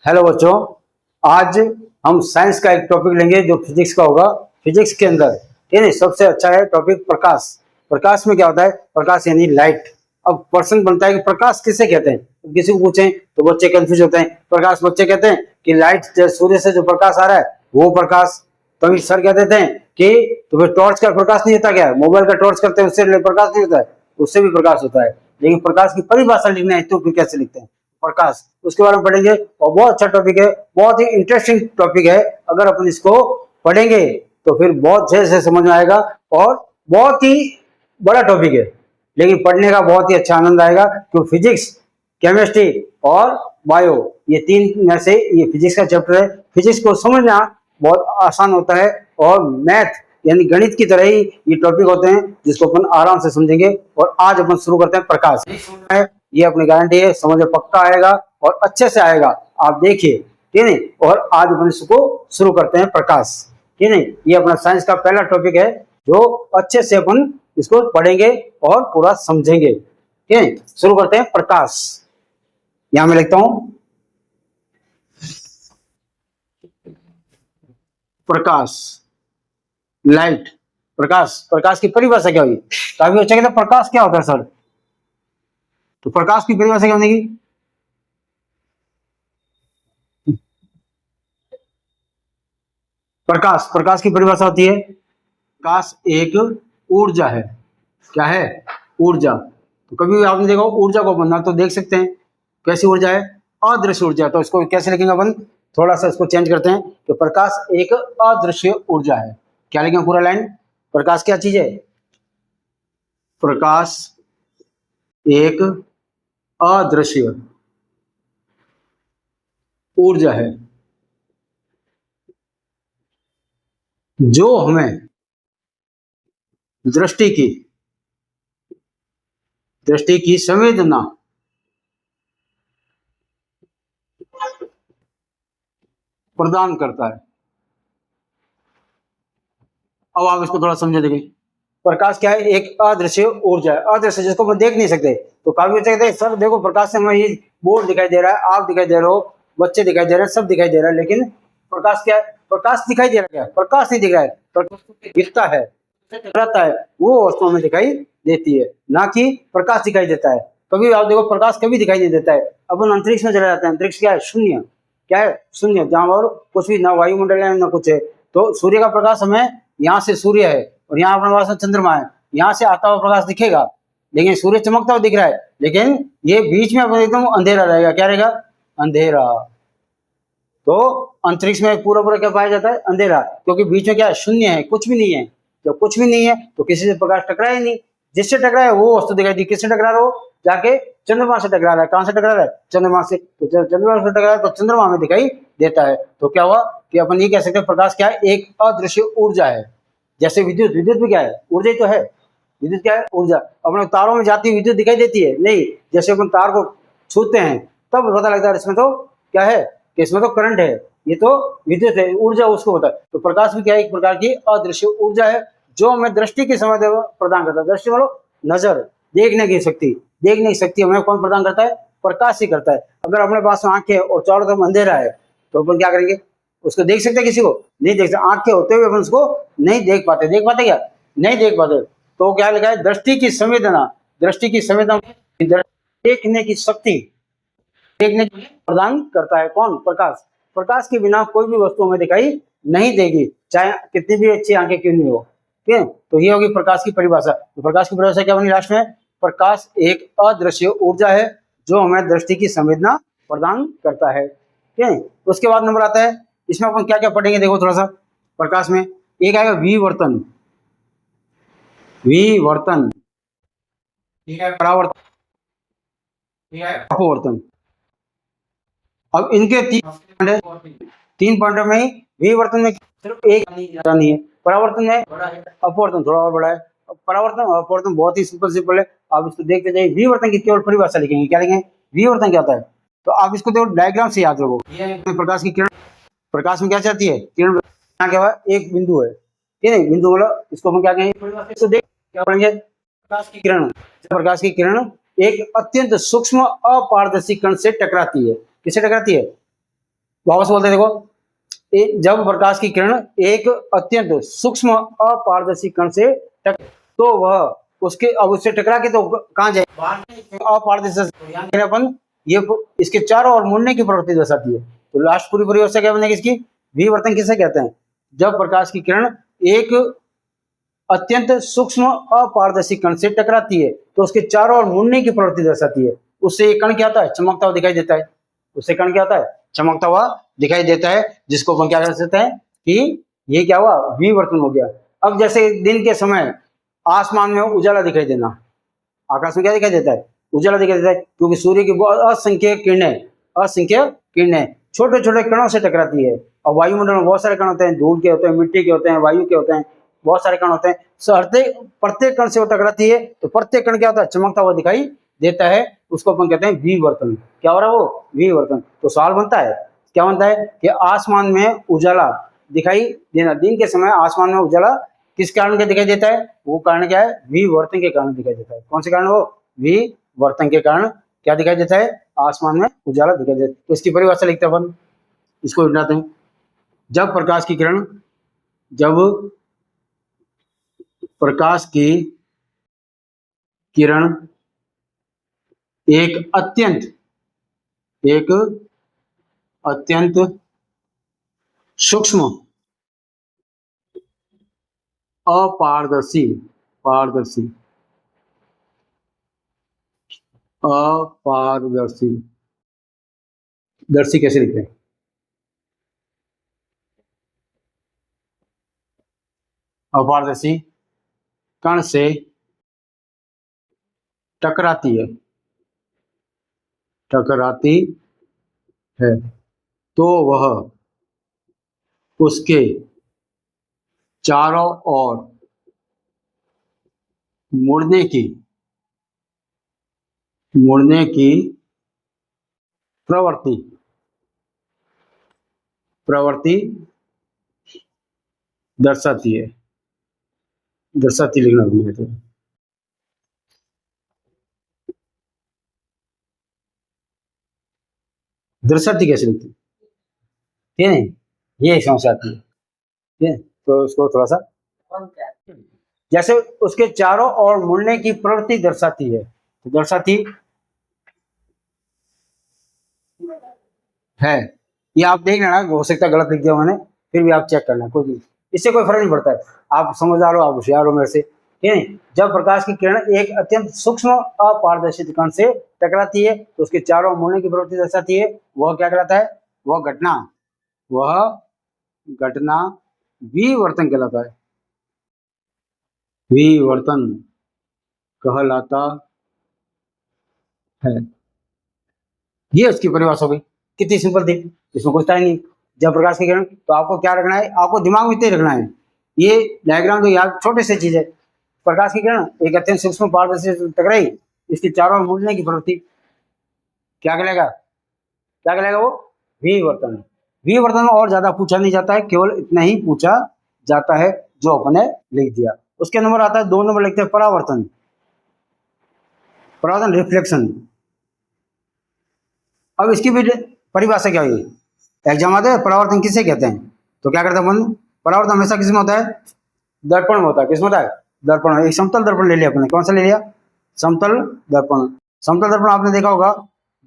Hello बच्चों, आज हम साइंस का एक टॉपिक लेंगे जो फिजिक्स का होगा। फिजिक्स के अंदर ठीक है, सबसे अच्छा है टॉपिक प्रकाश। प्रकाश में क्या होता है? प्रकाश यानी लाइट। अब प्रश्न बनता है कि प्रकाश किसे कहते हैं। किसी को पूछें तो बच्चे कंफ्यूज होते हैं। प्रकाश बच्चे कहते हैं कि लाइट, सूर्य से जो प्रकाश आ रहा है वो प्रकाश। तभी सर कह देते हैं कि तो फिर टॉर्च का प्रकाश नहीं होता क्या? मोबाइल का टॉर्च करते हैं उससे प्रकाश नहीं होता है? उससे भी प्रकाश होता है। लेकिन प्रकाश की परिभाषा लिखना है तो फिर कैसे लिखते हैं प्रकाश, उसके बारे में पढ़ेंगे। और बहुत अच्छा टॉपिक है, बहुत ही इंटरेस्टिंग टॉपिक है। अगर अपन इसको पढ़ेंगे तो फिर बहुत अच्छे से समझ में आएगा और बहुत ही बड़ा टॉपिक है। लेकिन पढ़ने का बहुत ही अच्छा आनंद आएगा क्योंकि फिजिक्स, केमिस्ट्री और बायो, ये तीन में से ये फिजिक्स का चैप्टर है। फिजिक्स को समझना बहुत आसान होता है और मैथ यानी गणित की तरह ही ये टॉपिक होते हैं जिसको अपन आराम से समझेंगे। और आज अपन शुरू करते हैं प्रकाश। ये अपनी गारंटी है, समझ में पक्का आएगा और अच्छे से आएगा, आप देखिए ठीक है। और आज अपन इसको शुरू करते हैं प्रकाश, ठीक है। ये अपना साइंस का पहला टॉपिक है जो अच्छे से अपन इसको पढ़ेंगे और पूरा समझेंगे, ठीक है। शुरू करते हैं प्रकाश। यहां मैं लिखता हूं प्रकाश, लाइट। प्रकाश, प्रकाश की परिभाषा क्या हुई? काफी अच्छा कहता प्रकाश क्या होता है सर, तो प्रकाश की परिभाषा क्या होगी? प्रकाश, प्रकाश की परिभाषा होती है प्रकाश एक ऊर्जा है। क्या है? ऊर्जा। तो कभी आपने देखा ऊर्जा को बनना तो देख सकते हैं कैसी ऊर्जा है? अदृश्य ऊर्जा। तो इसको कैसे लिखेंगे अपन? थोड़ा सा इसको चेंज करते हैं कि प्रकाश एक अदृश्य ऊर्जा है। क्या लिखेंगे पूरा लाइन? प्रकाश क्या चीज है? प्रकाश एक अदृश्य ऊर्जा है जो हमें दृष्टि की संवेदना प्रदान करता है। अब आप इसको थोड़ा समझे देखिए। प्रकाश क्या है? एक अदृश्य ऊर्जा है। अदृश्य जिसको हम देख नहीं सकते। तो काफी बच्चे कहते हैं सर देखो प्रकाश से हमें ये बोर्ड दिखाई दे रहा है, आप दिखाई दे रहे हो, बच्चे दिखाई दे रहे हैं, सब दिखाई दे रहा है, लेकिन प्रकाश क्या है? प्रकाश दिखाई दे रहा है, प्रकाश नहीं दिख रहा है। प्रकाश गिरता है, रहता है, वो वस्तु हमें दिखाई देती है, ना कि प्रकाश दिखाई देता है। कभी आप देखो प्रकाश कभी दिखाई नहीं देता है। अपन अंतरिक्ष में चले जाते हैं, अंतरिक्ष क्या है? शून्य। क्या है? शून्य, जहां और कुछ भी ना वायुमंडल है ना कुछ है। तो सूर्य का प्रकाश हमें, यहाँ से सूर्य है और यहाँ अपने पास चंद्रमा है, यहाँ से आता हुआ प्रकाश दिखेगा, लेकिन सूर्य चमकता हुआ दिख रहा है, लेकिन ये बीच में एकदम अंधेरा रहेगा। क्या रहेगा? अंधेरा। तो अंतरिक्ष में पूरा पूरा क्या पाया जाता है? अंधेरा, क्योंकि बीच में क्या है? शून्य है, कुछ भी नहीं है। जब कुछ भी नहीं है तो किसी से प्रकाश टकराया ही नहीं। जिससे टकराया वो वस्तु दिखाई दी। किससे टकरा रहा हो? जाके चंद्रमा से टकरा रहा है। कहां से टकरा रहा है? चंद्रमा से। तो चंद्रमा से टकरा है तो चंद्रमा हमें दिखाई देता है। तो क्या हुआ कि अपन ये कह सकते हैं प्रकाश क्या है? एक अदृश्य ऊर्जा है। जैसे विद्युत, विद्युत भी क्या है? ऊर्जा ही तो है। विद्युत क्या है? ऊर्जा। अपने तारों में जाती विद्युत दिखाई देती है? नहीं। जैसे अपन तार को छूते हैं तब पता लगता है इसमें तो क्या है कि इसमें तो करंट है, ये तो विद्युत है, ऊर्जा उसको होता है। तो प्रकाश भी क्या है? एक प्रकार की अदृश्य ऊर्जा है जो हमें दृष्टि की समझ प्रदान करता है। दृष्टि मतलब नजर, देखने की शक्ति। देखने की शक्ति हमें कौन प्रदान करता है? प्रकाश ही करता है। अगर अपने पास आंखें और चारों तरफ अंधेरा है तो अपन क्या करेंगे? उसको देख सकते किसी को? नहीं देख सकते। आंखें होते हुए अपन उसको नहीं देख पाते। देख पाते क्या? नहीं देख पाते। तो क्या लिखा है? दृष्टि की संवेदना। दृष्टि की संवेदना, देखने की शक्ति, देखने प्रदान करता है कौन? प्रकाश। प्रकाश के बिना कोई भी वस्तु हमें दिखाई नहीं देगी, चाहे कितनी भी अच्छी आंखें क्यों नहीं हो, ठीक है। तो ये होगी प्रकाश की परिभाषा। तो प्रकाश की परिभाषा क्या बनी लास्ट में? प्रकाश एक अदृश्य ऊर्जा है जो हमें दृष्टि की संवेदना प्रदान करता है, ठीक है। उसके बाद नंबर आता है, इसमें अपन क्या क्या पढ़ेंगे देखो थोड़ा सा। प्रकाश में एक आएगा विवर्तन। विवर्तन, ठीक है। परावर्तन, ठीक है। अपवर्तन। अब इनके तीन पॉइंट में ही विवर्तन में सिर्फ एक नहीं है, परावर्तन में अपवर्तन थोड़ा और बड़ा है। परावर्तन और अपवर्तन बहुत ही सिंपल है। आप इसको देखते जाइए। विवर्तन की केवल परिभाषा लिखेंगे। क्या लिखेंगे? विवर्तन क्या होता है? तो आप इसको देखो डायग्राम से याद रखो। प्रकाश की किरण, प्रकाश में क्या चाहती है? किरण। यहाँ क्या हुआ? एक बिंदु है, ठीक है। बिंदु मतलब इसको हम क्या कहेंगे? इसको देख क्या पढ़ेंगे? प्रकाश की किरण। प्रकाश की किरण एक अत्यंत सूक्ष्म अपारदर्शी कण से टकराती है। किससे टकराती है? वापस बोलते हैं, देखो जब प्रकाश की किरण एक अत्यंत सूक्ष्म अपारदर्शी कण से तो वह उसके अब उससे टकरा के तो कहाँ जाए, अपारदर्शी अपन ये इसके चारों ओर मुड़ने की प्रवृत्ति दर्शाती है। तो लास्ट पूरी परिभाषा क्या बनेगी इसकी, विवर्तन किसे कहते हैं, जब प्रकाश की किरण एक अत्यंत सूक्ष्म अपारदर्शी कण से टकराती है तो उसके चारों ओर मुड़ने की प्रवृत्ति दर्शाती है। उससे ये कण क्या होता है, चमकता हुआ दिखाई देता है। उससे कण क्या होता है, चमकता हुआ दिखाई देता है, जिसको अपन क्या कह सकते हैं कि ये क्या हुआ, विवर्तन हो गया। अब जैसे दिन के समय आसमान में उजाला दिखाई देना, आकाश में क्या दिखाई देता है, उजाला दिखाई देता है, क्योंकि सूर्य की असंख्य किरणें छोटे छोटे कणों से टकराती है। और वायुमंडल में बहुत सारे कण होते हैं, धूल के होते हैं, मिट्टी के होते हैं, वायु के होते हैं, बहुत सारे कण होते हैं। प्रत्येक कण से वो टकराती है तो प्रत्येक कण क्या होता है, चमकता हुआ दिखाई देता है। उसको अपन कहते हैं विवर्तन। क्या हो रहा है वो, विवर्तन। तो सवाल बनता है, क्या बनता है कि आसमान में उजाला दिखाई देना, दिन के समय आसमान में उजाला किस कारण के दिखाई देता है, वो कारण क्या है, विवर्तन के कारण दिखाई देता है। कौन से कारण, वो विवर्तन के कारण क्या दिखाई देता है, आसमान में उजाला दिखाई देता है। तो इसकी परिभाषा लिखते हैं अपन, इसको बनाते हैं। जब प्रकाश की किरण एक अत्यंत सूक्ष्म अपारदर्शी दर्शी कैसे लिखते हैं, अपारदर्शी कण से टकराती है तो वह उसके चारों ओर मुड़ने की प्रवृत्ति दर्शाती लिखना भूल गए। दर्शाती कैसे लिखती है, ये समस्या आती है, ठीक है। तो उसको थोड़ा सा, जैसे उसके चारों ओर मुड़ने की प्रवृत्ति दर्शाती है, तो दर्शाती है, ये आप देख लेना, हो सकता है गलत लिख दिया मैंने, फिर भी आप चेक करना, कोई नहीं, इससे कोई फर्क नहीं पड़ता है। आप समझदार हो, आप होशियार हो मेरे से, ठीक है। जब प्रकाश की किरण एक अत्यंत सूक्ष्म अपारदर्शी कण से टकराती है तो उसके चारों ओर मुड़ने की प्रवृत्ति दर्शाती है, वह क्या कहलाता है, वह घटना विवर्तन कहलाता है, विवर्तन कहलाता है। ये उसकी परिभाषा हो गई, कितनी सिंपल थी, इसमें कुछ था ही नहीं। जब प्रकाश की किरण, तो आपको क्या रखना है, आपको दिमाग में इतने रखना है, ये डायग्राम तो याद छोटे से चीज है। प्रकाश की किरण एक अत्यंत सूक्ष्म पारदर्शी से टकराई, इसकी चारों ओर मुड़ने की प्रवृत्ति क्या कहलाएगा वो विवर्तन। विवर्तन में और ज्यादा पूछा नहीं जाता है, केवल इतना ही पूछा जाता है जो अपने लिख दिया। उसके नंबर आता है 2 नंबर लिखते हैं परावर्तन रिफ्लेक्शन। अब इसकी भी परिभाषा क्या हुई, एग्जाम आते हैं, परावर्तन किसे कहते हैं, तो क्या करते हैं, परावर्तन हमेशा किसमें होता है, दर्पण में होता है। किसमें होता है, दर्पण। एक समतल दर्पण ले लिया अपने, कौन सा ले लिया, समतल दर्पण आपने देखा होगा,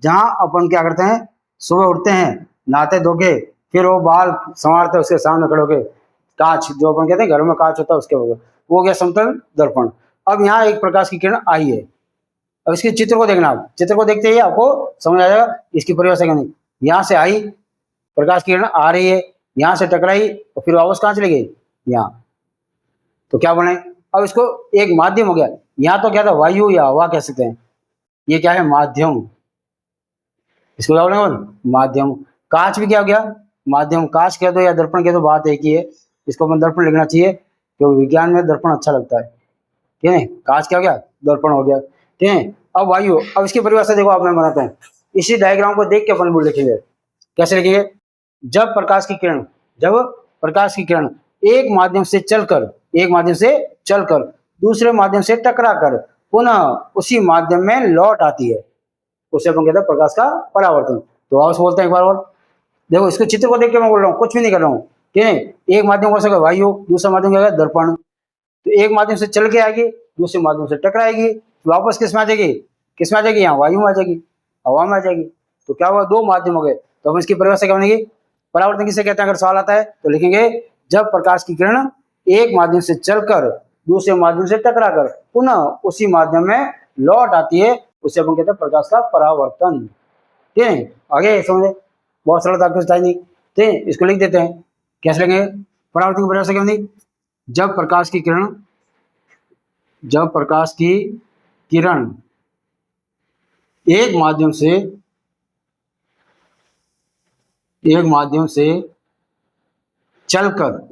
जहां अपन क्या करते हैं, सुबह उठते हैं, नहाते धोके, फिर वो बाल संवारते, उसके सामने खड़े होके, कांच जो अपन कहते हैं घर में कांच होता है उसके वो हो गया समतल दर्पण। अब यहाँ एक प्रकाश की किरण आई है, अब इसके चित्र को देखना, आप चित्र को देखते ही आपको समझ आ जाएगा इसकी परिभाषा क्या नहीं। यहाँ से आई प्रकाश की किरण, आ रही है, यहाँ से टकराई और फिर वापस कहाँ चली गई, यहाँ, तो क्या बने, अब इसको एक माध्यम हो गया। यहाँ तो क्या था, वायु या हवा कह सकते हैं, ये क्या है, माध्यम, इसको क्या बोलेंगे, माध्यम। कांच भी क्या हो गया, माध्यम। कांच कह दो या दर्पण कह दो, बात एक ही है, इसको अपन दर्पण लिखना चाहिए क्योंकि विज्ञान में दर्पण अच्छा लगता है, ठीक है। कांच क्या हो गया, दर्पण हो गया, ठीक है। अब वायु, अब इसकी परिभाषा देखो, आपने बनाते हैं, इसी डायग्राम को देख के अपन बोल लिखेंगे, कैसे लिखेंगे, जब प्रकाश की किरण एक माध्यम से चलकर दूसरे माध्यम से टकराकर पुनः उसी माध्यम में लौट आती है, उसे अपन कहते हैं प्रकाश का परावर्तन। तो वापस बोलते हैं एक बार और, देखो इसको चित्र को देख के मैं बोल रहा हूँ, कुछ भी नहीं कर रहा हूँ, ठीक है। एक माध्यम हो सकता है वायु, दूसरा माध्यम क्या है दर्पण। तो एक माध्यम से चल के आएगी, दूसरे माध्यम से टकराएगी, तो वापस किस में आ जाएगी, किस में आ जाएगी, यहाँ वायु में आ जाएगी, हवा में आ जाएगी। तो क्या हुआ, दो माध्यम हो गए। तो हम इसकी परिभाषा क्या बनेगी, परावर्तन किसे कहते हैं, अगर सवाल आता है तो लिखेंगे जब प्रकाश की किरण एक माध्यम से चलकर दूसरे माध्यम से टकराकर पुनः उसी माध्यम में लौट आती है, उसे अपन कहते हैं प्रकाश का परावर्तन। ठीक है, आगे समझे, बहुत सरल था, कुछ था नहीं। ठीक है, इसको लिख देते हैं, कैसे लिखेंगे, परावर्तन की परिभाषा क्या बनेगी, जब प्रकाश की किरण, जब प्रकाश की किरण एक माध्यम से चलकर,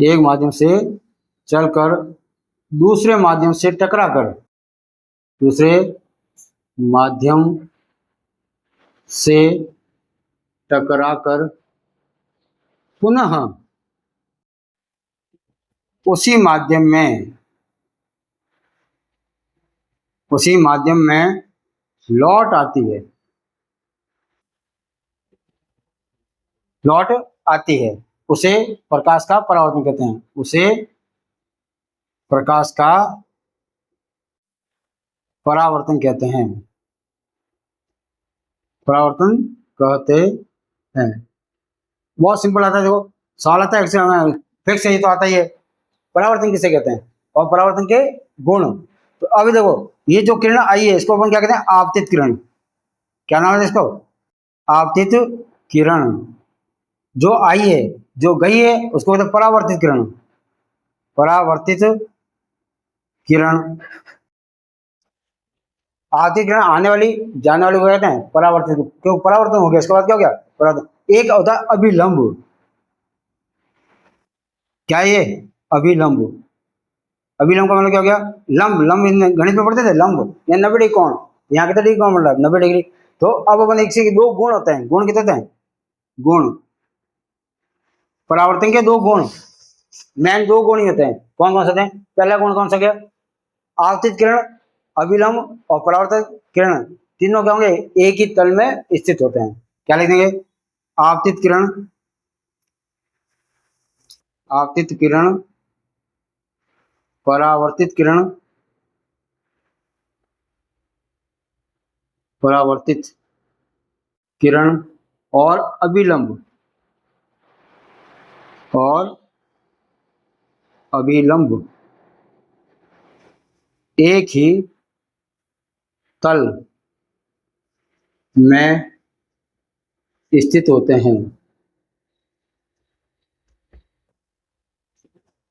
एक माध्यम से चलकर दूसरे माध्यम से टकराकर, दूसरे माध्यम से टकराकर पुनः उसी माध्यम में लौट आती है, लौट आती है, उसे प्रकाश का परावर्तन कहते हैं, उसे प्रकाश का परावर्तन कहते हैं, परावर्तन कहते हैं। बहुत सिंपल आता है, देखो सवाल आता है, फिक्स है तो आता ही है। परावर्तन किसे कहते हैं और परावर्तन के गुण। तो अभी देखो ये जो किरण आई है इसको अपन क्या कहते हैं, आपतित किरण। क्या नाम है इसको, आपतित किरण। जो आई है, जो गई है, उसको कहते हैं परावर्तित किरण, परावर्तित किरण। आपतित किरण आने वाली जाने वाली को कहते हैं परावर्तित, क्यों परावर्तन हो गया, इसके बाद क्या हो गया परावर्तन। एक होता है अभिलंब, क्या ये अभिलंब, अभिलंब का मतलब क्या हो गया, लंब, लंब गणित में पढ़ते थे, लंब या 90 डिग्री कोण, यहाँ कितना डिग्री कोण बन रहा है 90 डिग्री। तो अब अपन एक से दो गुण होते हैं, गुण कितने होते हैं, गुण, परावर्तन के दो गुण, मेन दो गुण ही होते हैं। कौन कौन से होते हैं, पहला गुण कौन सा गया, आपतित किरण, अभिलंब और परावर्तित किरण, तीनों क्या होंगे, एक ही तल में स्थित होते हैं। क्या लिख देंगे, आपतित किरण, आपतित किरण, परावर्तित किरण, परावर्तित किरण और अभिलंब, और अभिलंब एक ही तल में स्थित होते हैं।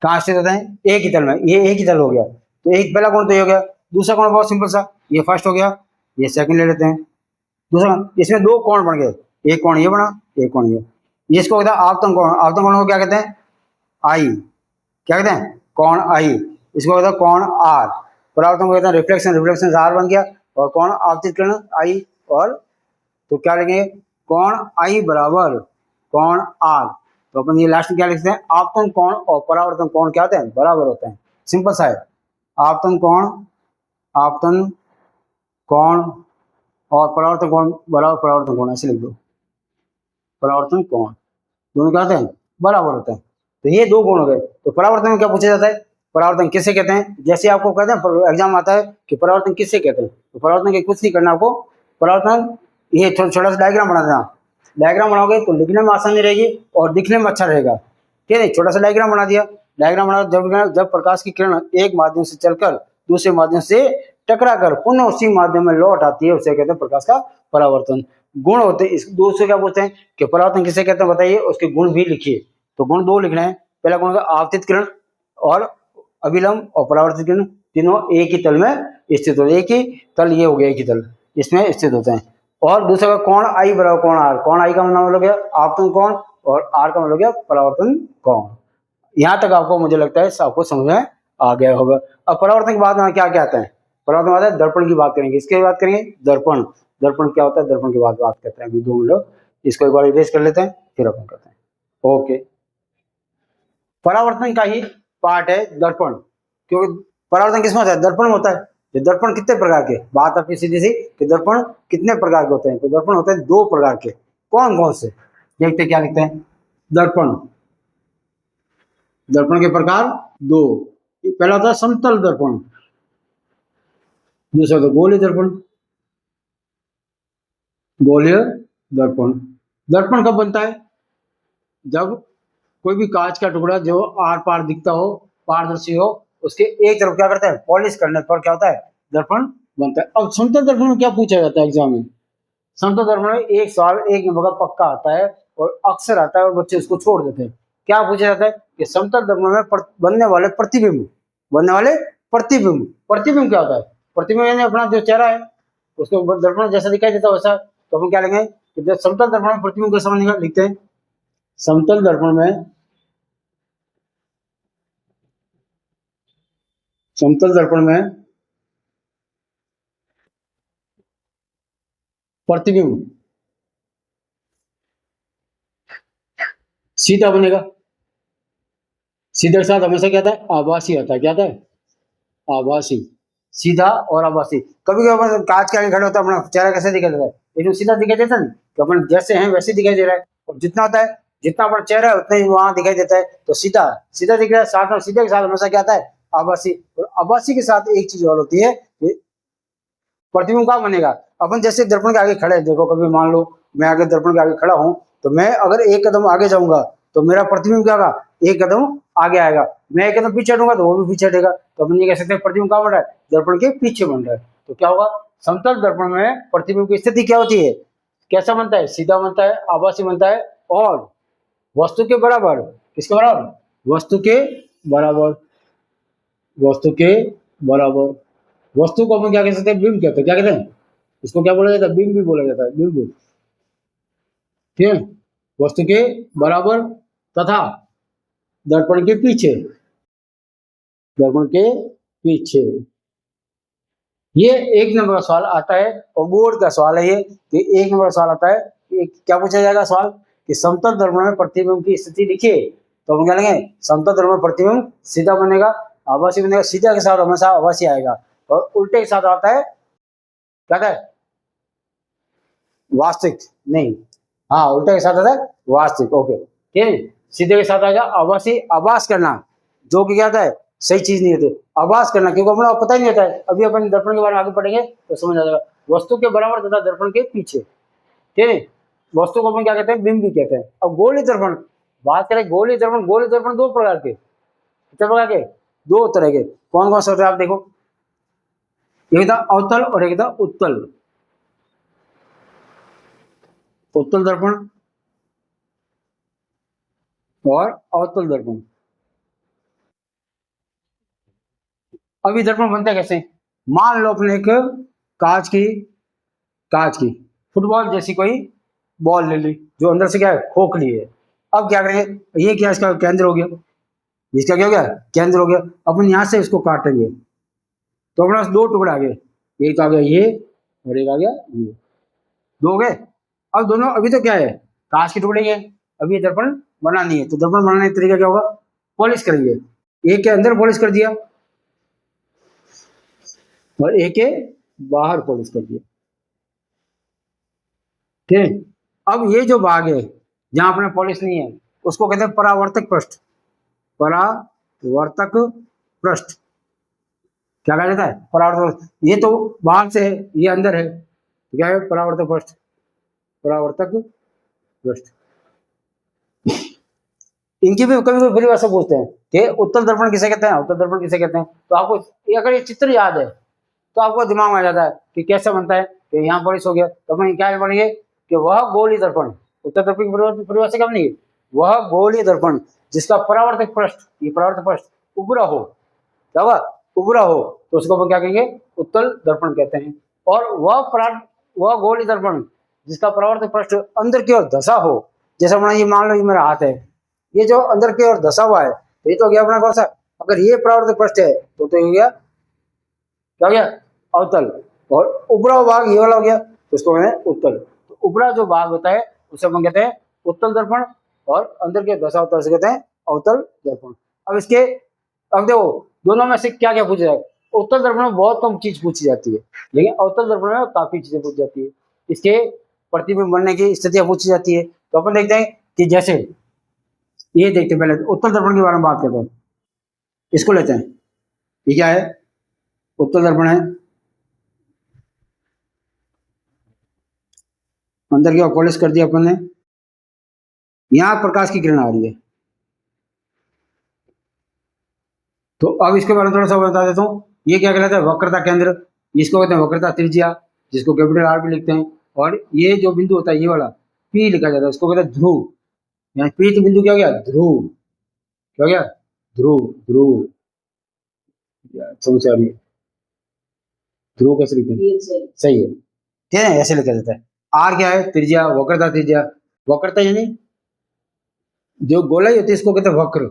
कहाँ स्थित होते हैं, एक ही तल में, ये एक ही तल हो गया। तो एक पहला गुण तो ये हो गया। दूसरा गुण बहुत सिंपल सा, ये फर्स्ट हो गया, ये सेकंड ले लेते हैं। दूसरा, इसमें दो कोण बन गए, एक कोण ये बना, एक कोण ये, इसको कहते हैं आपतन कोण। आपतन कोण को क्या कहते हैं, आई, क्या कहते हैं, कोण आई। इसको कहते हैं कोण आर। परावर्तन को कहते हैं रिफ्लेक्शन, रिफ्लेक्शन आर बन गया, और कोण आपतित किरण आई। और तो क्या लिखेंगे, कोण आई बराबर कोण आर। तो अपन ये लास्ट में क्या लिखते हैं, आपतन कोण और परावर्तन कोण क्या होते हैं, बराबर होते हैं। सिंपल सा है, आपतन कोण, आपतन कोण और परावर्तन कोण बराबर परावर्तन कोण, ऐसे लिख दो, परावर्तन कोण दोनों क्या होते हैं, बराबर होते हैं। तो ये दो गुण हो गए। तो परावर्तन में क्या पूछा जाता है, परावर्तन किसे कहते हैं, जैसे आपको कहते हैं एग्जाम आता है कि परावर्तन किससे कहते हैं, तो परावर्तन के कुछ नहीं करना आपको, परावर्तन ये छोटा सा डायग्राम बना देना। डायग्राम बनाओगे तो लिखने में आसानी रहेगी और दिखने में अच्छा रहेगा। ठीक है, छोटा सा डायग्राम बना दिया। डायग्राम बना, जब प्रकाश की किरण एक माध्यम से चलकर दूसरे माध्यम से टकराकर पुनः उसी माध्यम में लौट आती है, उसे कहते हैं प्रकाश का परावर्तन। गुण होते हैं इस दो से, क्या बोलते हैं कि परावर्तन किसे कहते हैं बताइए, उसके गुण भी लिखिए। तो गुण दो लिखने हैं। पहला गुण आपतित किरण और अभिलंब और परावर्तित किरण तीनों एक ही तल में स्थित होते हैं। एक ही तल, ये हो गया एक ही तल, इसमें स्थित होते हैं। और दूसरा का कोण आई बराबर कोण आर। कोण आई का मतलब हो गया आपतन कोण और आर का मतलब हो गया परावर्तन कोण। यहाँ तक आपको मुझे लगता है आपको समझ में आ गया होगा। अब परावर्तन के बाद क्या क्या आता है, परावर्तन के बाद दर्पण की बात करेंगे। इसके बात करेंगे दर्पण। दर्पण क्या होता है, दर्पण की बात करते हैं अभी 2 मिनट। इसको एक बार इरेज कर लेते हैं, फिर अपन करते हैं। ओके, परावर्तन का ही पार्ट है दर्पण, क्योंकि परावर्तन किसमें होता है, दर्पण में होता है। ये दर्पण कितने प्रकार के, बात आपकी सीधी सी कि दर्पण कितने प्रकार के होते हैं, तो दर्पण होते हैं 2 प्रकार के। कौन कौन से, देखते क्या लिखते हैं। दर्पण, दर्पण के प्रकार 2। पहला होता है समतल दर्पण, दूसरा होता है गोलीय दर्पण। गोलीय दर्पण, दर्पण कब बनता है, जब कोई भी कांच का टुकड़ा जो आर पार दिखता हो, पारदर्शी हो, उसके एक तरफ क्या करते हैं, पॉलिश करने पर क्या होता है, दर्पण बनता है। अब समतल दर्पण में क्या पूछा जाता है एग्जाम में, समतल दर्पण में एक सवाल एक नंबर का पक्का आता है और अक्सर आता है और बच्चे उसको छोड़ देते हैं। क्या पूछा जाता है कि समतल दर्पण में बनने वाले प्रतिबिंब, बनने वाले प्रतिबिंब, प्रतिबिंब क्या होता है, प्रतिबिंब यानी अपना जो चेहरा है उसको दर्पण जैसा दिखाई देता है वैसा, तो हम क्या लेंगे कि समतल दर्पण में प्रतिबिंब कैसा बनेगा, लिखते हैं समतल दर्पण में, समतल दर्पण में प्रतिबिंब सीधा बनेगा। सीधे के साथ हमेशा क्या था, आभासी आता है, क्या था, आभासी, सीधा और आभासी। कभी कभी कांच के आगे खड़े होता है अपना चेहरा कैसे दिखाई देता है, लेकिन सीधा दिखाई देता है कि अपन जैसे हैं वैसे दिखाई दे रहा है, और जितना होता है जितना अपना चेहरा है उतना ही वहां दिखाई देता है, तो सीधा सीधा दिख रहा है, साथ में सीधे के साथ हमेशा क्या आता है, आभासी। और आभासी के साथ एक चीज और होती है, प्रतिबिंब कहाँ बनेगा, अपन जैसे दर्पण के आगे खड़े हैं, देखो कभी मान लो मैं आगे दर्पण के आगे खड़ा हूं, तो मैं अगर एक कदम आगे जाऊंगा तो मेरा प्रतिबिंब क्या होगा, एक कदम आगे आएगा, मैं एक कदम पीछे हटूंगा तो वो भी पीछे हटेगा, तो अपन ये कह सकते हैं प्रतिबिंब कहाँ बन रहा है, दर्पण के पीछे बन रहा है। तो क्या होगा, समतल दर्पण में प्रतिबिंब की स्थिति क्या होती है, कैसा बनता है, सीधा बनता है, आभासी बनता है, और वस्तु के बराबर, किसके बराबर, वस्तु के बराबर, वस्तु के बराबर। वस्तु को अपन क्या कह सकते हैं, बिंब कहते हैं, क्या कहते हैं, इसको क्या बोला जाता है, बिंब भी बोला जाता है, बिंब, ठीक है, वस्तु के बराबर तथा दर्पण के पीछे, दर्पण के पीछे। ये एक नंबर का सवाल आता है और बोर्ड का सवाल है ये, कि एक नंबर का सवाल आता है कि क्या पूछा जाएगा सवाल, कि समतल दर्पण में प्रतिबिंब की स्थिति लिखिए, तो हम क्या लेंगे, समतल दर्पण में प्रतिबिंब सीधा बनेगा, आभासी बनेगा, सीधा के साथ हमेशा आभासी आएगा, और उल्टे के साथ आता है क्या है, वास्तविक नहीं, हाँ उल्टे के साथ आता है वास्तविक, ओके ठीक है। सीधे के साथ आएगा आभासी, आभास करना, जो कि क्या होता है, सही चीज नहीं होती, आभास करना, क्योंकि अपना पता ही नहीं होता है। अभी अपन दर्पण के बारे में आगे पढ़ेंगे तो समझ आ जाएगा। वस्तु के बराबर तथा दर्पण के पीछे, ठीक है, वस्तु को अपन क्या कहते हैं, बिंब भी कहते हैं। अब गोलीय दर्पण, बात करें गोलीय दर्पण, गोलीय दर्पण 2 प्रकार के, कितने प्रकार के, 2 तरह के। कौन कौन से होते हैं आप देखो, एक था अवतल और एक था उत्तल, उत्तल दर्पण और अवतल दर्पण। अभी दर्पण बनता है कैसे, मान लो अपने एक कांच की फुटबॉल जैसी कोई बॉल ले ली, जो अंदर से क्या है, खोखली है। अब क्या करेंगे, ये क्या इसका केंद्र हो गया, इसका क्या हो गया, केंद्र हो गया। अपन यहां से इसको काटेंगे तो अपने पास 2 टुकड़े आ गए, एक आ गया ये और एक आ गया ये, 2 हो गए। अब दोनों अभी तो क्या है, कांच के टुकड़े ही है, अभी ये दर्पण बनानी है, तो दर्पण बनाने का तरीका क्या होगा, पॉलिश करेंगे। एक के अंदर पॉलिश कर दिया और एक के बाहर पॉलिश कर दिया, ठीक। अब ये जो भाग है जहां अपने पॉलिश नहीं है उसको कहते हैं परावर्तक पृष्ठ, परावर्तक पृष्ठ, क्या कहा जाता है, परावर्तक। ये तो बाहर से है, ये अंदर है, तो क्या है, परावर्तक पृष्ठ, परावर्तक पृष्ठ। इनकी भी कभी कभी परिभाषा पूछते हैं कि उत्तल दर्पण किसे कहते हैं, अवतल दर्पण किसे कहते हैं। तो आपको अगर ये चित्र याद है तो आपको दिमाग में आ जाता है कि कैसे बनता है, कि यहाँ पॉलिश हो गया तो अपन क्या बनेंगे कि वह गोलीय दर्पण, उत्तल दर्पण की परिभाषा क्या बनेगी, वह गोलीय दर्पण जिसका परावर्तक पृष्ठ, ये परावर्तक पृष्ठ उभरा हो, क्या हुआ, उभरा हो, तो उसको अपन क्या कहेंगे, उत्तल दर्पण कहते हैं। और वह गोलीय दर्पण जिसका परावर्तक पृष्ठ अंदर की ओर धसा हो, जैसा अपना ये मान लो ये मेरा हाथ है, ये जो अंदर की ओर धसा हुआ है, ये तो गया अपना कौन सा, अगर ये परावर्तक पृष्ठ है तो ये हो गया, क्या हो गया, अवतल। और उभरा भाग ये वाला हो गया, तो इसको कहते हैं उत्तल। तो उभरा जो भाग होता है उसे हम कहते हैं उत्तल दर्पण, और अंदर के धसा होता है उसे कहते हैं अवतल दर्पण। अब इसके, अब देखो दोनों में से क्या क्या पूछा जाए, उत्तल दर्पण में बहुत कम चीज पूछी जाती है, लेकिन अवतल दर्पण में काफी चीजें पूछी जाती है। इसके प्रतिबिंब बनने की स्थितियां पूछी जाती है। तो अपन देखते हैं कि जैसे ये देखते हैं, पहले उत्तल दर्पण के बारे में बात करते हैं। इसको लेते हैं, ये क्या है, उत्तल दर्पण है, अंदर की ओर पॉलिश कर दिया अपन ने, यहां प्रकाश की किरण आ रही है। तो अब इसके बारे में थोड़ा सा बता देता हूँ। ये क्या कहलाता है, वक्रता केंद्र, इसको कहते हैं वक्रता त्रिज्या, जिसको कैपिटल आर भी लिखते हैं। और ये जो बिंदु होता है, ये वाला पी लिखा जाता है, उसको कहते हैं ध्रुव। यहाँ पी बिंदु क्या हो गया, ध्रुव, क्या हो गया, ध्रुव, ध्रुव, समझ आ रही है, ध्रुव कैसे लिखते हैं, सही है, ठीक है, ऐसे लिखा जाता है। आर क्या है, त्रिज्या, वक्रता त्रिज्या, वक्रता यानी जो गोलाई होती है इसको कहते हैं वक्र,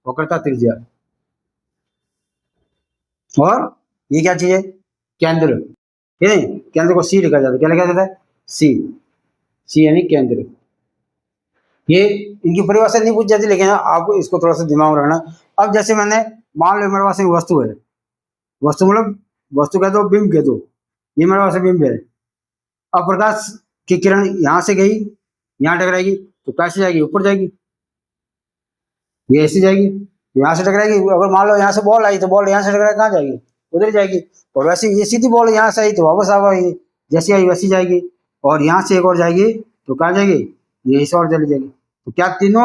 वक्रता त्रिज्या। और ये क्या चीज है, केंद्र, ठीक है, केंद्र को सी लिखा जाता है, क्या लिखा जाता है, सी, सी यानी केंद्र। ये इनकी परिभाषा नहीं पूछ जाती, लेकिन आपको इसको थोड़ा सा दिमाग में रखना। अब जैसे मैंने मान लो मेरे पास एक वस्तु है, वस्तु मतलब वस्तु कह दो, बिंब कह दो, ये मेरे पास बिंब है। अब प्रकाश की किरण यहां से गई, यहां टकराएगी, तो कैसे जाएगी, ऊपर जाएगी, ये ऐसी जाएगी, यहाँ से टकराएगी। अगर मान लो यहाँ से बॉल आई, तो बॉल यहाँ से टकरा कहाँ जाएगी, उधर जाएगी। और वैसे ये सीधी बॉल यहाँ से आई तो वापस आ गई, जैसी आई वैसी जाएगी। और यहाँ से एक और जाएगी तो कहाँ जाएगी, यही से और चली जाएगी। तो क्या तीनों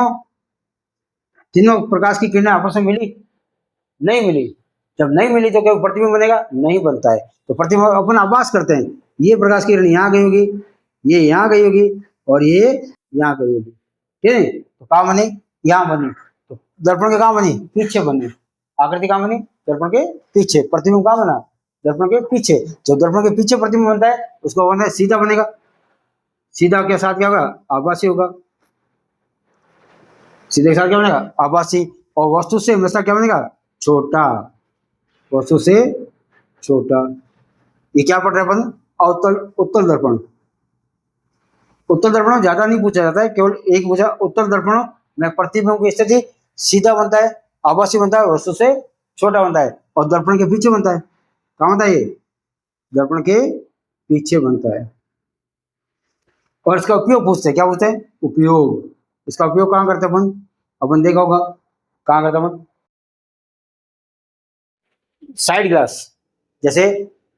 तीनों प्रकाश की किरणें आपस में मिली, नहीं मिली। जब नहीं मिली तो क्या प्रतिबिंब बनेगा, नहीं बनता है। तो प्रतिबिंब अपन आभास करते हैं, ये प्रकाश की किरण यहाँ गई होगी, ये यहाँ गई होगी, और ये यहाँ गई होगी, ठीक है। तो कहाँ बनी, यहाँ बनी। तो दर्पण के कहाँ बनी, पीछे बनी। आकृति कहाँ बनी, दर्पण के पीछे। प्रतिबिंब कहाँ बना, दर्पण के पीछे। जो दर्पण के पीछे प्रतिबिंब बनता है उसको बनता है सीधा बनेगा, सीधा के साथ क्या होगा, आभासी होगा, सीधे के साथ क्या बनेगा, आभासी। और वस्तु से हमेशा क्या बनेगा, छोटा, वस्तु से छोटा। ये क्या पढ़ रहे हैं अपन, अवतल उत्तल दर्पण। उत्तल दर्पण में ज्यादा नहीं पूछा जाता है, केवल एक पूछा, उत्तल दर्पण में प्रतिबिंब की स्थिति सीधा बनता है, आभासी बनता है, वस्तु से छोटा बनता है, और दर्पण के पीछे बनता है। कहाँ बनता है ये, दर्पण के पीछे बनता है। और इसका उपयोग पूछते हैं, क्या पूछते हैं, उपयोग। इसका उपयोग कहाँ करते हैं अपन, अपन देखा होगा कहाँ करते हैं अपन, साइड ग्लास। जैसे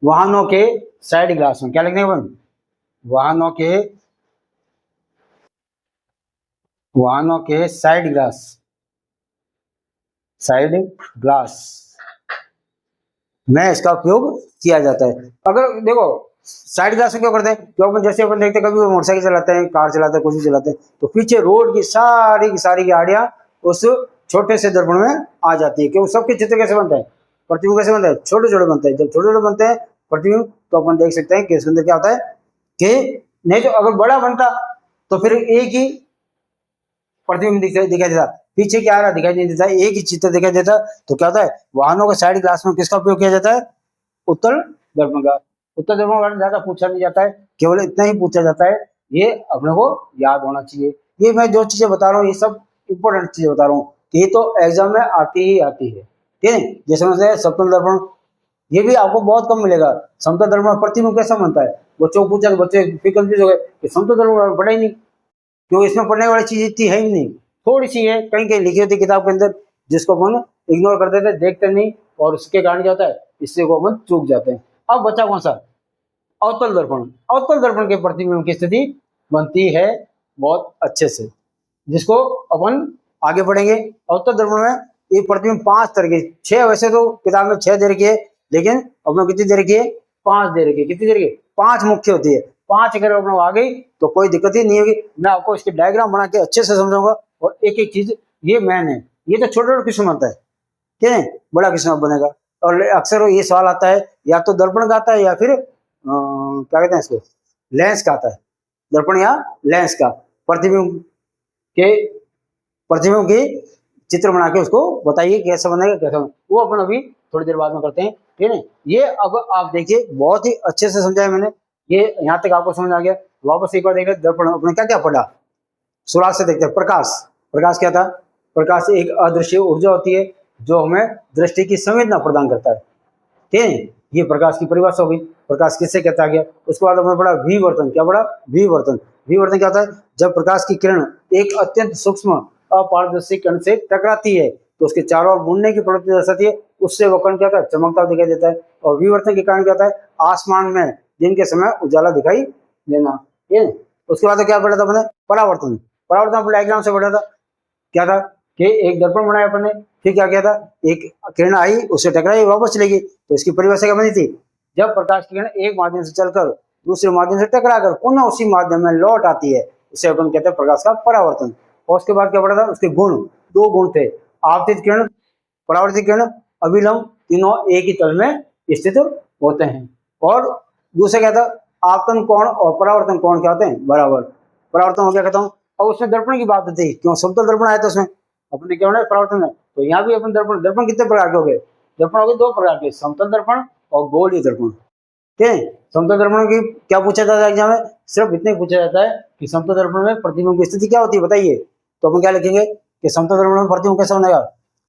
वाहनों के साइड ग्लास में क्या लिखते हैं अपन, वाहनों के साइड ग्लास, साइड ग्लास में इसका उपयोग किया जाता है। अगर देखो साइड ग्लास में क्यों करते हैं, क्योंकि जैसे अपन देखते हैं कभी वो मोटरसाइकिल चलाते हैं, कार चलाते हैं, कुछ भी चलाते हैं, तो पीछे रोड की सारी गाड़ियां उस छोटे से दर्पण में आ जाती है। क्योंकि सबके चित्र कैसे बनते हैं, प्रतिबिंब कैसे बनते हैं, छोटे छोटे बनते हैं। जब छोटे छोटे बनते हैं प्रतिबिंब, तो अपन देख सकते हैं कि इसके अंदर क्या होता है कि नहीं, तो अगर बड़ा बनता तो फिर एक ही प्रतिबिंब दिखाई देता, पीछे क्या आ रहा दिखाई नहीं देता, एक ही चित्र दिखाई देता। तो क्या होता है, वाहनों के साइड ग्लास में किसका उपयोग किया जाता है, उत्तल दर्पण का। उत्तल दर्पण ज्यादा पूछा नहीं जाता है, केवल इतना ही पूछा जाता है, ये अपने को याद होना चाहिए। ये मैं जो चीजें बता रहा हूँ ये सब इंपॉर्टेंट चीजें बता रहा हूँ, ये तो एग्जाम में आती ही आती है, ठीक है। जैसे समतल दर्पण, ये भी आपको बहुत कम मिलेगा। समतल दर्पण प्रतिबिंब कैसा बनता है, बच्चों को पूछा तो बच्चे फिर कंफ्यूज हो गए कि समतल दर्पण पढ़ा ही नहीं, क्योंकि इसमें पढ़ने वाली चीज इतनी है ही नहीं, थोड़ी सी है, कहीं कहीं लिखी होती किताब के अंदर, जिसको अपन इग्नोर कर देते, देखते नहीं, और उसके कारण क्या होता है, इससे को अपन चूक जाते हैं। अब बचा कौन सा, अवतल दर्पण। अवतल दर्पण के प्रतिबिंब की स्थिति बनती है बहुत अच्छे से, जिसको अपन आगे पढ़ेंगे। अवतल दर्पण में ये प्रतिबिंब 5 तरह के, 6 वैसे तो किताब में 6 दे रखी है, लेकिन अपने कितनी दे रखी है, 5 दे रखी है। कितनी दे रखी है, 5 मुख्य होती है। 5 अगर अपने आ गई तो कोई दिक्कत ही नहीं होगी। मैं आपको इसके डायग्राम बना के अच्छे से समझाऊंगा, और एक एक चीज ये मैन है, ये तो छोटा छोटा क्वेश्चन बनता है, ठीक है, बड़ा क्वेश्चन बनेगा। और अक्सर ये सवाल आता है, या तो दर्पण का आता है, या फिर क्या कहते हैं इसको, लेंस का आता है, दर्पण या लेंस का। प्रतिबिंब के चित्र बना के उसको बताइए कैसा बनेगा, कैसा बनेगा, वो अपन अभी थोड़ी देर बाद में करते हैं, ठीक है। ये अब आप देखिए बहुत ही अच्छे से समझाया मैंने, ये यहाँ तक आपको समझ आ गया। वापस एक बार देख लेते, दर्पण अपने क्या क्या पढ़ा, शुरुआत से देखते हैं। प्रकाश क्या था, प्रकाश एक अदृश्य ऊर्जा होती है जो हमें दृष्टि की संवेदना प्रदान करता है। ठीक है। ये प्रकाश की परिभाषा हो गई, प्रकाश किससे कहता गया। उसके बाद हमने पढ़ा विवर्तन। क्या पढ़ा? विवर्तन। विवर्तन क्या होता है? जब प्रकाश की किरण एक अत्यंत सूक्ष्म अपारदर्शी कण से टकराती है तो उसके चारों ओर मुड़ने की प्रवृत्ति दर्शाती है, उससे वो कण क्या होता है? चमकता दिखाई देता है। और विवर्तन के कारण क्या होता है? आसमान में दिन के समय उजाला दिखाई देना। ठीक है। उसके बाद क्या पढ़ा था अपने? परावर्तन। परावर्तन अपने डायग्राम से पढ़ा था। क्या था कि एक दर्पण बनाया अपन ने, फिर क्या किया था? एक किरण आई, उससे टकराई, वापस चली गई। तो इसकी परिभाषा क्या बनी थी? जब प्रकाश की किरण एक माध्यम से चलकर दूसरे माध्यम से टकराकर पुनः उसी माध्यम में लौट आती है, उसे अपन कहते हैं प्रकाश का परावर्तन। और उसके बाद क्या पढ़ा था? उसके गुण, दो गुण थे, आपतित किरण, परावर्तित किरण, अभिलंब, तीनों एक ही तल में स्थित होते हैं। और दूसरा क्या था? आपतन कोण और परावर्तन कोण क्या होते हैं? बराबर। परावर्तन हो क्या कहता हूँ। अब उसमें दर्पण की बात होती है, क्यों समतल दर्पण आया था उसमें, अपने क्या होना है? परावर्तन है। तो यहाँ भी अपन दर्पण, दर्पण कितने प्रकार के हो गए? दर्पण हो गए दो प्रकार के, समतल दर्पण और गोलीय दर्पण। ठीक है। समतल दर्पण की क्या पूछा जाता है एग्जाम में? सिर्फ इतना ही पूछा जाता है कि समतल दर्पण में प्रतिबिंब की स्थिति क्या होती है, बताइए। तो अपन क्या लिखेंगे कि समतल दर्पण में प्रतिबिंब कैसा बनेगा?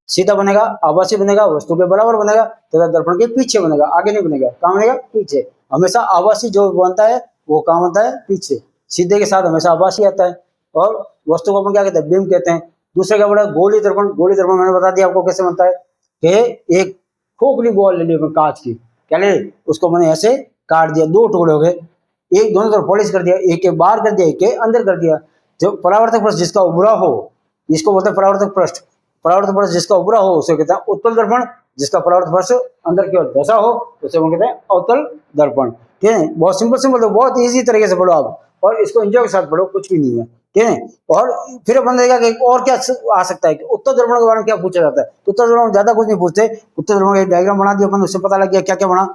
सीधा बनेगा, आभासी बनेगा, वस्तु के बराबर बनेगा, तथा दर्पण के पीछे बनेगा, आगे नहीं बनेगा। कहाँ बनेगा? पीछे। हमेशा आभासी जो बनता है वो कहाँ बनता है? पीछे। सीधे के साथ हमेशा आभासी आता है। और वस्तु को अपन क्या कहते हैं? बिंब कहते हैं। दूसरा क्या बड़ा? गोलीय दर्पण। गोलीय दर्पण मैंने बता दिया आपको कैसे बनता है कि एक खोखली बॉल ले ली अपन कांच की, क्या ले, उसको मैंने ऐसे काट दिया, दो टुकड़े हो गए, एक दोनों तरफ पॉलिश कर दिया, एक के बाहर कर दिया, एक के अंदर कर दिया। जो परावर्तक पृष्ठ जिसका उभरा हो, इसको बोलते हैं परावर्तक पृष्ठ। परावर्तक पृष्ठ जिसका उभरा हो उसे कहते हैं उत्तल दर्पण। जिसका परावर्तक पृष्ठ अंदर की ओर धंसा हो उसे हम कहते हैं अवतल दर्पण। ठीक है। बहुत सिंपल सिंपल, बहुत इजी तरीके से पढ़ो आप, और इसको एंजॉय के साथ पढ़ो, कुछ भी नहीं है। ठीक है। और फिर अपन देखेगा कि और क्या आ सकता है कि उत्तर दर्पण के बारे में क्या पूछा जाता है। तो उत्तर दर्पण में ज्यादा कुछ नहीं पूछते। उत्तर दर्पण का एक डायग्राम बना दिया अपन, उससे पता लग गया क्या क्या बना।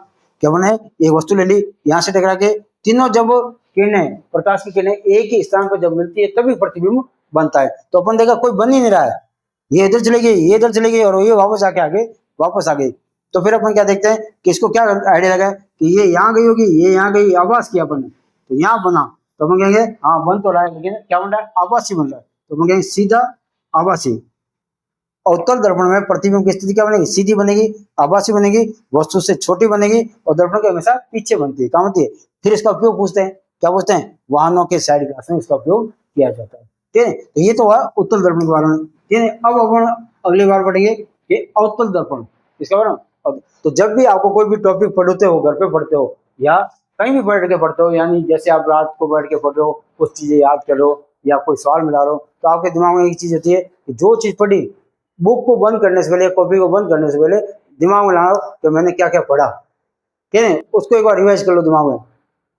क्या बने? एक वस्तु ले ली, यहाँ से टकरा के तीनों जब किरणें, प्रकाश की किरणें एक ही स्थान पर जब मिलती है तभी प्रतिबिंब बनता है। तो अपन देखा कोई बन ही नहीं रहा है, ये इधर चली गई, ये इधर चली गई, और ये वापस आके आगे वापस आ गई। तो फिर अपन क्या देखते हैं कि इसको क्या आइडिया लगा कि ये यहाँ गई होगी, ये यहाँ गई, आवास किया अपन ने, तो यहाँ बना। तो अपन कहेंगे हाँ बन तो रहा है, लेकिन क्या बन रहा है? आवासी बन रहा है। तो अपन कहेंगे सीधा आवासी। अवतल दर्पण में प्रतिबिंब की स्थिति क्या बनेगी? सीधी बनेगी, आभासी बनेगी, वस्तु से छोटी बनेगी, और दर्पण के हमेशा पीछे बनती है, कहाँ बनती है। फिर इसका उपयोग पूछते हैं, क्या पूछते हैं? वाहनों के साइड ग्लास में इसका उपयोग किया जाता है। ठीक है। तो ये तो हुआ उत्तल दर्पण के बारे में। ठीक है। अब अपन अगली बार पढ़ेंगे कि अवतल दर्पण, इसके बारे में। तो जब भी आपको कोई भी टॉपिक पढ़ते हो, घर पे पढ़ते हो या कहीं भी बैठ के पढ़ते हो, यानी जैसे आप रात को बैठ के पढ़ रहे हो, कुछ चीजें याद कर रहे हो या कोई सवाल मिला रहे हो, तो आपके दिमाग में एक चीज होती है कि जो चीज पढ़ी, बुक को बंद करने से पहले, कॉपी को बंद करने से पहले दिमाग में लाओ कि मैंने क्या क्या पढ़ा। ठीक है। उसको एक बार रिवाइज कर लो दिमाग में,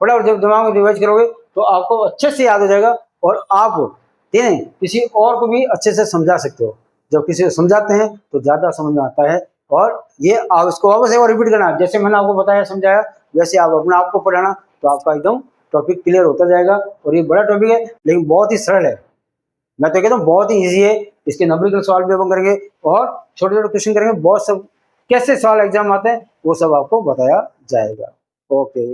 पढ़ा, और जब दिमाग में रिवाइज करोगे तो आपको अच्छे से याद हो जाएगा, और आप ठीक है किसी और को भी अच्छे से समझा सकते हो। जब किसी को समझाते हैं तो ज्यादा समझ में आता है। और ये आप इसको वापस एक बार रिपीट करना, जैसे मैंने आपको बताया समझाया, वैसे आप अपने आप को पढ़ाना, तो आपका एकदम टॉपिक क्लियर होता जाएगा। और ये बड़ा टॉपिक है लेकिन बहुत ही सरल है, मैं तो कहता हूँ बहुत ही ईजी है। इसके न्यूमेरिकल सवाल भी अपन करेंगे और छोटे छोटे क्वेश्चन करेंगे, बहुत सब कैसे सवाल एग्जाम आते हैं वो सब आपको बताया जाएगा। ओके।